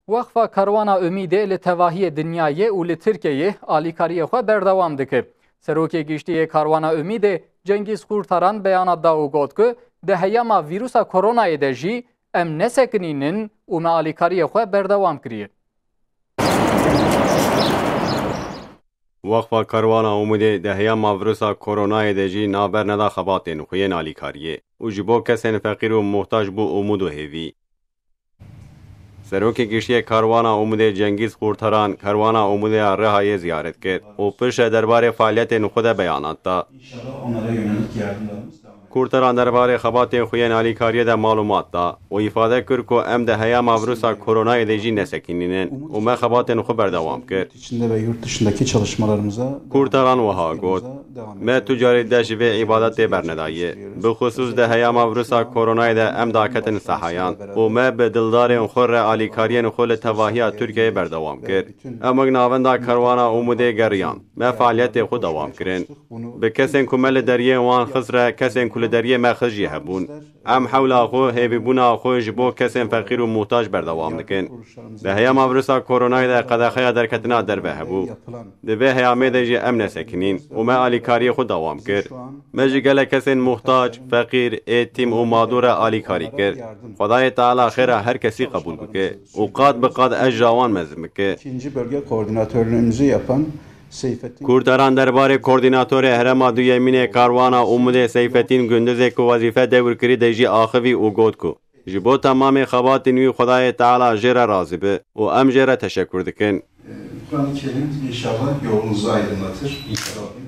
Vakfa Karwana Ümîdê li tevahiyê Dinyayê û li Tirkiyeyê alîkariyê xwe berdewam dike. Serokê Giştiyê Karwana Ümîdê Cengiz Kurtaran beyana da û got ku di heyama vîrusa koronayê de jî em nesekinînin û me alîkariyê xwe berdewam kiriye. Vakfa Karwana Ümîdê di heyama vîrusa koronayê de jî naber neda xebatên xwe yên alîkariyê û ji bo kesên feqîr û muhtaç bû umûd û hêvî. Serokê Giştiyê Karwana Ümîdê Cengiz Kurtaran Karwana Ümîdê ya Rihayê ziyaret kir û piştre derbarê faaliyetên xwe de beyanat da. Kurtaran derbarê xebatên xwe yên alîkariyê de malumat da û îfade kir ku em di heyama vîrusa koronayê de jî nesekînînin û me xebatên xwe berdewam kir. İçinde ve yurt dışındaki çalışmalarımıza Kurtaran wiha got. Me tu carî de ji vê îbadetê bernedaye. Bixusûs di heyama vîrusa koronayê de em daketin sehayan û me bi dildarên xwe re alîkariyên xwe li tevahiya Tirkiyeyê berdewam kir. Em wek navenda Karwana Ümîdê geriyan. Me faaliyetê xwe dewam kirin. Bi kesên ku me li deriyê wan xizre kesên ku li deriyê me xiz jî hebûn. Em hewla xwe hêvîbûna xwe ji bo kesên feqîr û muhtaç berdewam dikin. Di heyama vîrusa koronayê de qedexeya derketina derve hebû. Di vê heyamê de jî em nesekînin û me alîkariyê xwe dewam kir. Me jî gelek kesên muhtaç, feqîr, êtîm û madûr re alîkarî kir. Xwedayê Teala xêra her kesî qebûl bike û qat bi qat ez ji wan mezin bike. İkinci bölge koordinatörlüğümüzü yapan Kurtaran derbarê koordinatorê Herêma Duyemînê Karwana Ümîdê Seyfettin Gündüzê ku wezîfe dewr kirî de jî axivî û got ku ji bo temamê xebatên wî Xwedayê Teala jê re razî bi û em jê re teşekkür dikin. Kur'an-ı Kerim inşallah yolunuzu aydınlatır. İnşallah.